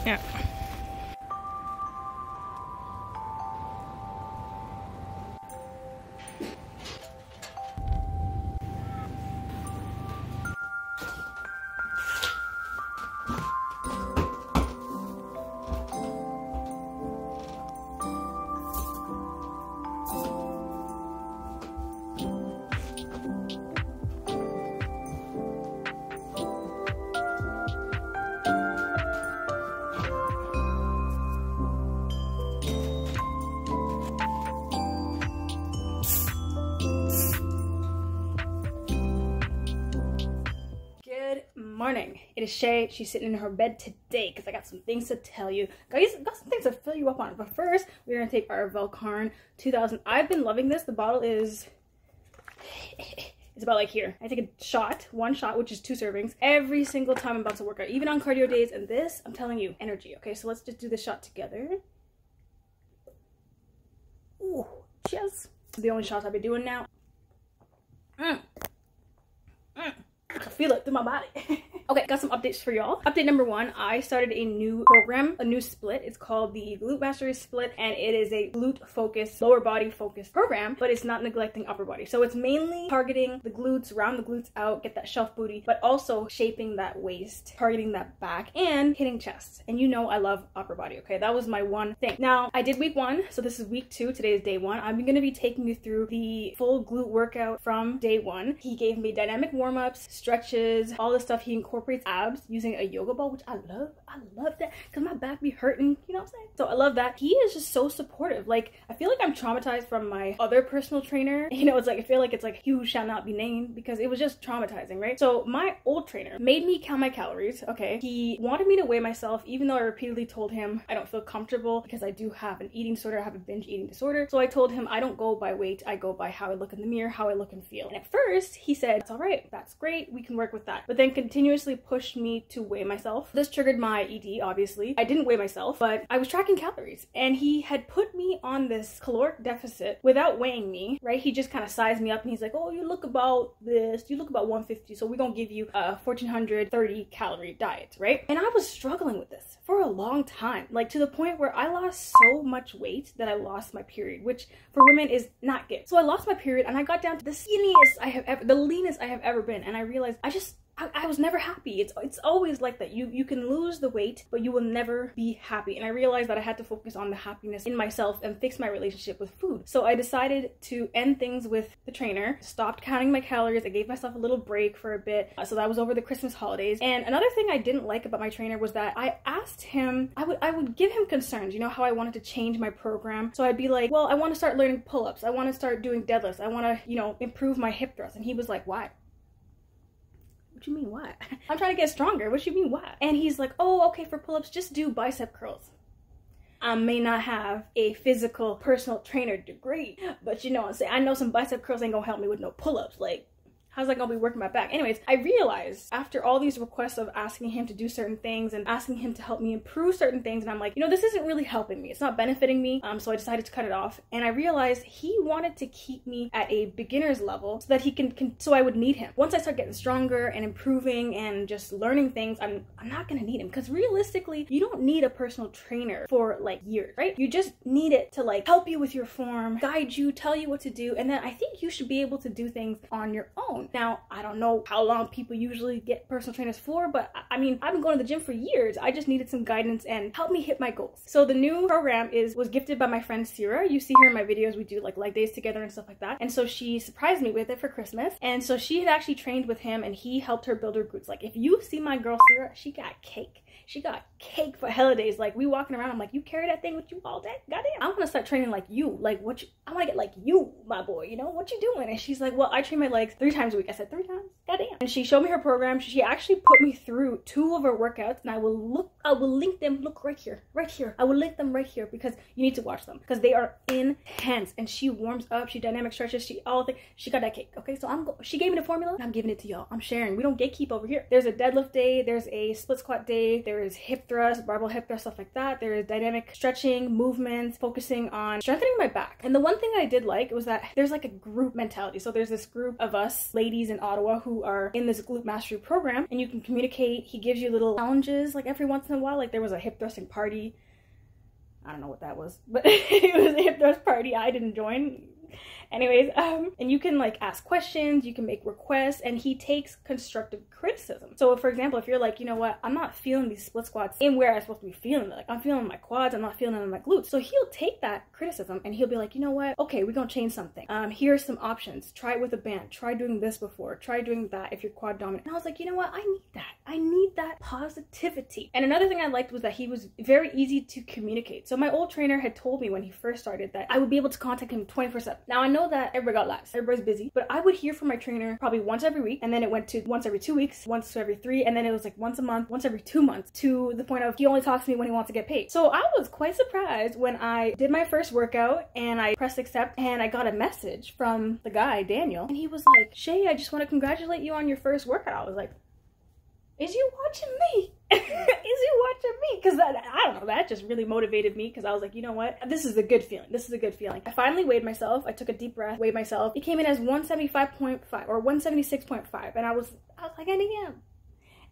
Yeah. Morning. It is Shay. She's sitting in her bed today because I got some things to tell you. Guys, I got some things to fill you up on. But first, we're going to take our Velcarn 2000. I've been loving this. The bottle is... it's about like here. I take a shot, one shot, which is 2 servings, every single time I'm about to work out, even on cardio days. And this, I'm telling you, energy. Okay, so let's just do the shot together. Ooh, cheers. The only shots I've been doing now. I feel it through my body. Okay, got some updates for y'all. Update number 1, I started a new program, a new split. It's called the Glute Mastery Split, and it is a glute focused, lower body focused program, but it's not neglecting upper body. So it's mainly targeting the glutes, round the glutes out, get that shelf booty, but also shaping that waist, targeting that back, and hitting chest. And you know I love upper body, okay? That was my one thing. Now, I did week 1, so this is week 2. Today is day 1. I'm gonna be taking you through the full glute workout from day 1. He gave me dynamic warm-ups, stretches, all the stuff. He incorporates abs using a yoga ball, which I love. I love that because my back be hurting, you know what I'm saying? So I love that. He is just so supportive. Like, I feel like I'm traumatized from my other personal trainer. You know, it's like, I feel like it's like, "You shall not be named," because it was just traumatizing, right? So my old trainer made me count my calories, okay? He wanted me to weigh myself, even though I repeatedly told him I don't feel comfortable because I do have an eating disorder. I have a binge eating disorder. So I told him I don't go by weight. I go by how I look in the mirror, how I look and feel. And at first he said, "It's all right. That's great. We can work with that." But then continuously pushed me to weigh myself. This triggered my ED, obviously. I didn't weigh myself, but I was tracking calories, and he had put me on this caloric deficit without weighing me, right? He just kind of sized me up and he's like, "Oh, you look about this, you look about 150, so we're gonna give you a 1430 calorie diet," right? And I was struggling with this for a long time, like to the point where I lost so much weight that I lost my period, which for women is not good. So I lost my period and I got down to the skinniest I have ever, the leanest I have ever been, and I realized I was never happy. It's always like that. You can lose the weight, but you will never be happy. And I realized that I had to focus on the happiness in myself and fix my relationship with food. So I decided to end things with the trainer, stopped counting my calories. I gave myself a little break for a bit. So that was over the Christmas holidays. And another thing I didn't like about my trainer was that I asked him, I would give him concerns, you know, how I wanted to change my program. So I'd be like, "Well, I want to start learning pull-ups. I want to start doing deadlifts. I want to, you know, improve my hip thrust." And he was like, "Why? What you mean, why? I'm trying to get stronger. What you mean, why?" And he's like, "Oh, okay, for pull-ups, just do bicep curls." I may not have a physical personal trainer degree, but you know what I'm saying? I know some bicep curls ain't gonna help me with no pull-ups. Like, how's that gonna be working my back? Anyways, I realized after all these requests of asking him to do certain things and asking him to help me improve certain things, and I'm like, you know, this isn't really helping me. It's not benefiting me. So I decided to cut it off. And I realized he wanted to keep me at a beginner's level so that he so I would need him. Once I start getting stronger and improving and just learning things, I'm not gonna need him, because realistically, you don't need a personal trainer for like years, right? You just need it to like help you with your form, guide you, tell you what to do, and then I think you should be able to do things on your own. Now, I don't know how long people usually get personal trainers for, but I mean, I've been going to the gym for years. I just needed some guidance and help me hit my goals. So the new program was gifted by my friend Sira. You see her in my videos. We do like leg days together and stuff like that. And so she surprised me with it for Christmas. And so she had actually trained with him, and he helped her build her glutes. Like, if you see my girl Sira, she got cake. She got cake for holidays. Like, we walking around, I'm like, "You carry that thing with you all day? Goddamn. I want to start training like you. Like, I want to get like you, my boy, you know? What you doing?" And she's like, "Well, I train my legs 3 times a week." I said, 3 times? Goddamn. And she showed me her program. She actually put me through 2 of her workouts, and I will link them. Look right here, right here. I will link them right here because you need to watch them because they are intense. And she warms up, she dynamic stretches, she got that cake. Okay, so she gave me the formula and I'm giving it to y'all. I'm sharing. We don't gatekeep over here. There's a deadlift day, there's a split squat day, there's There is hip thrust, barbell hip thrust, stuff like that. There is dynamic stretching, movements, focusing on strengthening my back. And the one thing I did like was that there's like a group mentality. So there's this group of us ladies in Ottawa who are in this glute mastery program, and you can communicate. He gives you little challenges like every once in a while. Like there was a hip thrusting party. I don't know what that was, but it was a hip thrust party. I didn't join. Anyways, and you can like ask questions, you can make requests, and he takes constructive criticism. So for example, if you're like, you know what, I'm not feeling these split squats in where I'm supposed to be feeling it. Like I'm feeling my quads, I'm not feeling it in my glutes. So he'll take that criticism and he'll be like, you know what, okay, we're gonna change something. Here's some options. Try it with a band. Try doing this before. Try doing that if you're quad dominant. And I was like, you know what, I need that. I need that positivity. And another thing I liked was that he was very easy to communicate. So my old trainer had told me when he first started that I would be able to contact him 24/7. Now I know that everybody got lives, everybody's busy, but I would hear from my trainer probably once every week, and then it went to once every 2 weeks, once every 3, and then it was like once a month, once every 2 months, to the point of he only talks to me when he wants to get paid. So I was quite surprised when I did my first workout and I pressed accept and I got a message from the guy, Daniel, and he was like, Shay, I just want to congratulate you on your first workout. I was like, is you watching me? Is you watching me? Because I don't know, that just really motivated me, because I was like, you know what, this is a good feeling. This is a good feeling. I finally weighed myself. I took a deep breath, weighed myself. It came in as 175.5 or 176.5, and I was like, damn,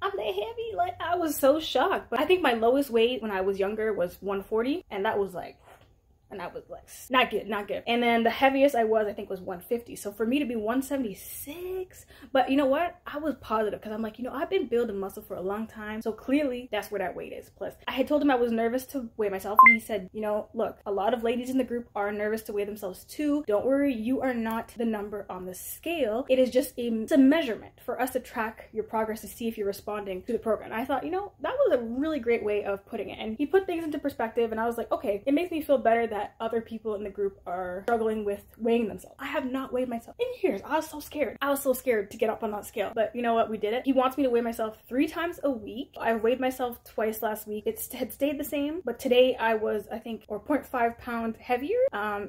I'm that heavy. Like I was so shocked. But I think my lowest weight when I was younger was 140, and that was like, and I was like, not good, not good. And then the heaviest I was, I think, was 150. So for me to be 176, but you know what? I was positive, because I'm like, you know, I've been building muscle for a long time. So clearly that's where that weight is. Plus, I had told him I was nervous to weigh myself, and he said, you know, look, a lot of ladies in the group are nervous to weigh themselves too. Don't worry, you are not the number on the scale. It is just it's a measurement for us to track your progress to see if you're responding to the program. And I thought, you know, that was a really great way of putting it. And he put things into perspective, and I was like, okay, it makes me feel better that other people in the group are struggling with weighing themselves. I have not weighed myself in years. I was so scared. I was so scared to get up on that scale. But you know what? We did it. He wants me to weigh myself 3 times a week. I weighed myself twice last week. It had stayed the same, but today I was, I think, or 0.5 pounds heavier.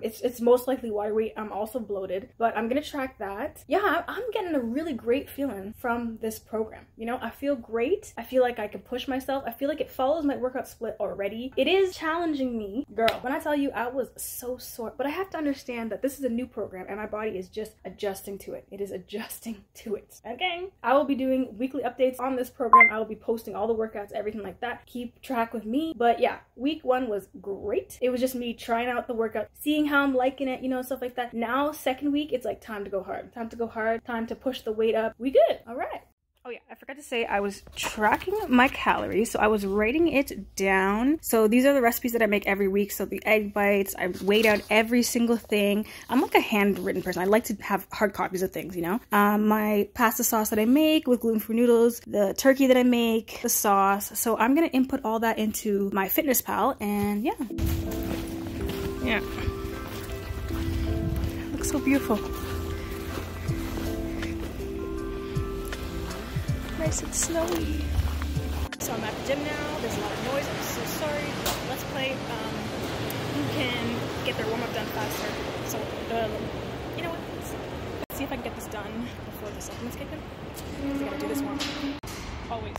It's most likely water weight. I'm also bloated, but I'm gonna track that. Yeah, I'm getting a really great feeling from this program. You know, I feel great. I feel like I can push myself. I feel like it follows my workout split already. It is challenging me, girl. When I tell you, I was so sore, but I have to understand that this is a new program and my body is just adjusting to it. It is adjusting to it. Okay, I will be doing weekly updates on this program. I will be posting all the workouts, everything like that. Keep track with me. But yeah, week 1 was great. It was just me trying out the workout, seeing how I'm liking it, you know, stuff like that. Now second week, it's like time to go hard, time to go hard, time to push the weight up. We good. All right. Oh yeah, I forgot to say I was tracking my calories, so I was writing it down. So these are the recipes that I make every week. So the egg bites, I weighed out every single thing. I'm like a handwritten person. I like to have hard copies of things, you know. My pasta sauce that I make with gluten-free noodles, the turkey that I make, the sauce. So I'm gonna input all that into my FitnessPal, and yeah. Looks so beautiful. Nice and snowy. So I'm at the gym now. There's a lot of noise. I'm so sorry. Let's play who can get their warm-up done faster. So you know what? Let's see if I can get this done before the supplements kick in. Because I gotta do this one. Always.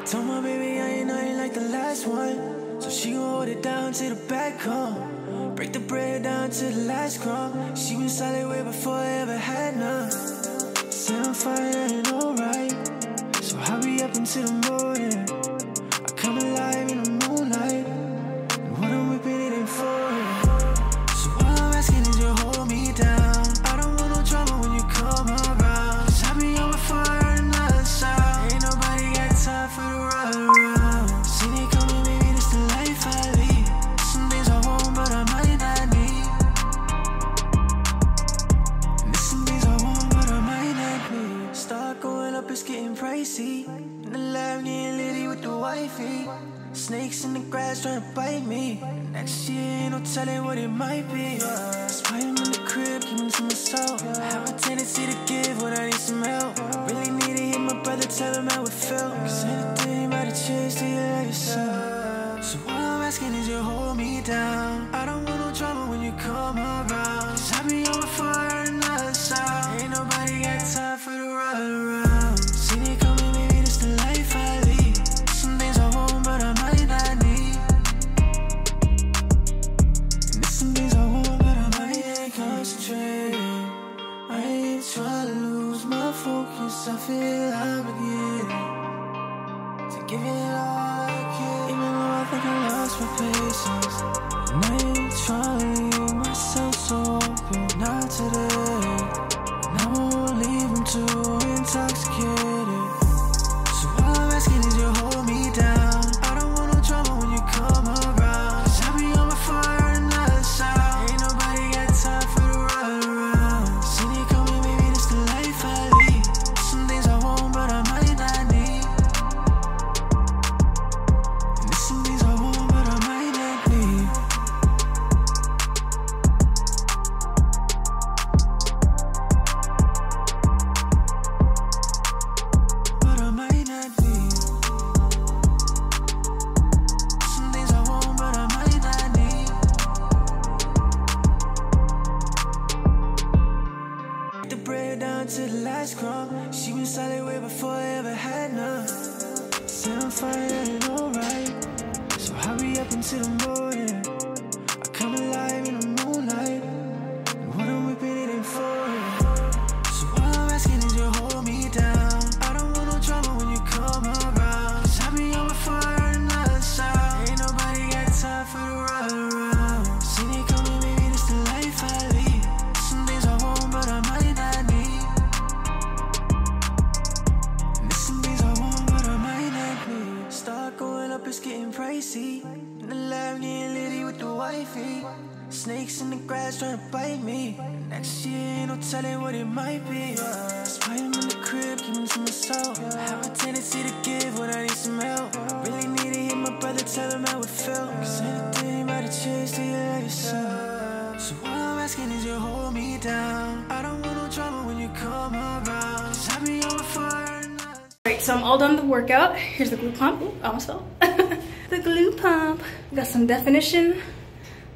Told my baby I ain't nothing like the last one, so she gon' hold it down till the back home. Break the bread down to the last crumb. She been solid way before I ever had none. Say I'm fine, I ain't alright, so hurry up until the morning. I come alive in the moonlight, and what I'm whipping it ain't foreign. So all I'm asking is you hold me down. I don't want no drama when you come around, 'cause I be on my fire and not sound. Ain't nobody got time for the run around. See they coming, maybe this the life I lead. Some days I want, but I might not need. And there's some days I want, but I might not need. Start going up, it's getting pricey. In the lab, getting litty with the wifey. Snakes in the grass trying to bite me. Next year, ain't no telling what it might be. That's why I'm in the crib, keeping to myself. I have a tendency to give when I need some help. I really need to hear my brother tell him how it felt. 'Cause anything might have chance till you let yourself. So all I'm asking is you hold me down. I don't want no drama when you come around. Cause I be on fire another side. Ain't nobody got time for the run around. See they coming, maybe this the life I lead. Some things I want, but I might not need. And there's some things I want, but I might not concentrate. I ain't trying to lose my focus. I feel obligated to give it all I can. Even though I think I lost my patience, and I ain't trying to leave myself so open. Not today, and I won't leave them too intoxicated. So all I'm asking is you hold me down. I don't want no drama when you come around. Cause I be on my fire another side. Ain't nobody got time for the run around. See they coming, maybe this the life I lead. Some things I want, but I might not need. And there's some things I want, but I might not need. But I might not need. Some things I want, but I might not need. The bread down to the last crumb. She was solid way before I ever had none. Said I'm fine, that ain't alright. So hurry up into the morning. I come alive in the moonlight. And what I'm whipping, it ain't for it. So all I'm asking is you hold me down. I don't want no drama when you come around. Cause I be on my fire another side. Ain't nobody got time for the run around. See they coming, maybe this the life I lead. Some things I want, but I might not need. And there's some things I want, but I might not need. Start going up, it's getting pricey. In the lab, getting litty with the wifey. Snakes in the grass trying to bite me. Next year, ain't no telling what it might be. Spite him in the crib, keep him to myself. I have a tendency to give when I need some help. Really need to hear my brother tell him how it felt. Cause anything about to change till you let yourself. So all I'm asking is you hold me down. I don't want no drama when you come around. Cause I be on fire. Alright, so I'm all done with the workout. Here's the glute pump. Ooh, I almost fell. The glute pump. Got some definition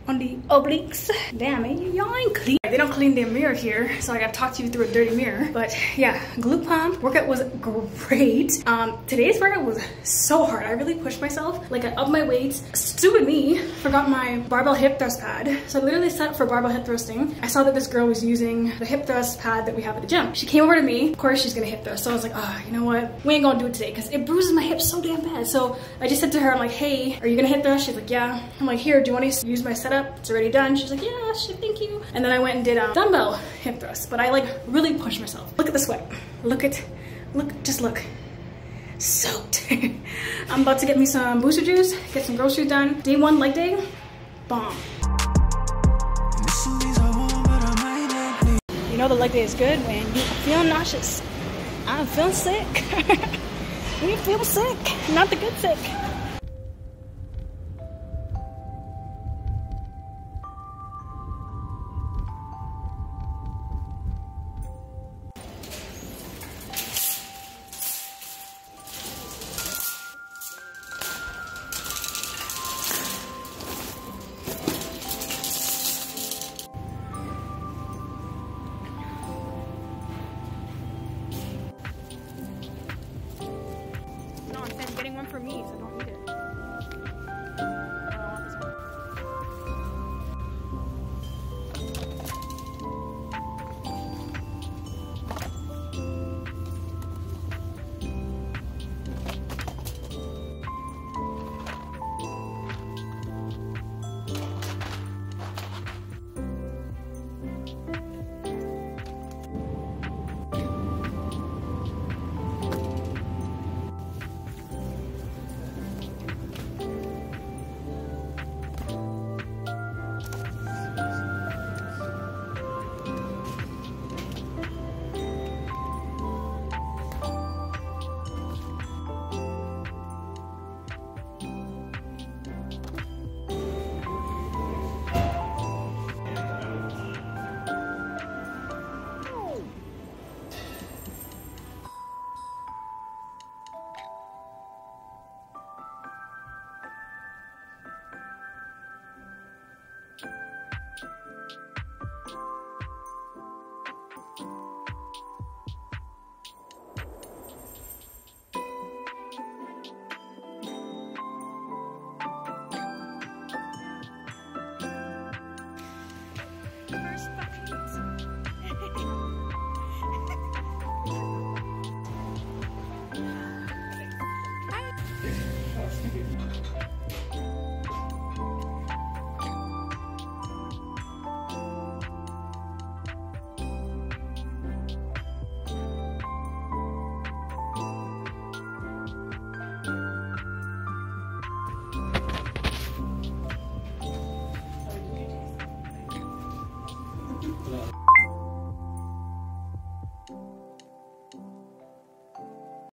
on the obliques. Damn, y'all ain't clean. They don't clean their mirror here, so I gotta talk to you through a dirty mirror. But yeah, glute pump. Workout was great. Today's workout was so hard. I really pushed myself. Like I upped my weights. Stupid me, forgot my barbell hip thrust pad. So I literally set up for barbell hip thrusting. I saw that this girl was using the hip thrust pad that we have at the gym. She came over to me. Of course she's gonna hip thrust. So I was like, oh, you know what? We ain't gonna do it today because it bruises my hips so damn bad. So I just said to her, I'm like, hey, are you gonna hip thrust? She's like, yeah. I'm like, here, do you want to use my setup? It's already done. She's like, yeah, shit, thank you. And then I went and did dumbbell hip thrust, but I like really pushed myself. Look at the sweat. Just look. Soaked. I'm about to get me some booster juice, get some groceries done. Day one, leg day, bomb. You know the leg day is good when you feel nauseous. I'm feeling sick. We feel sick, not the good sick. No, I'm getting one for me, so don't eat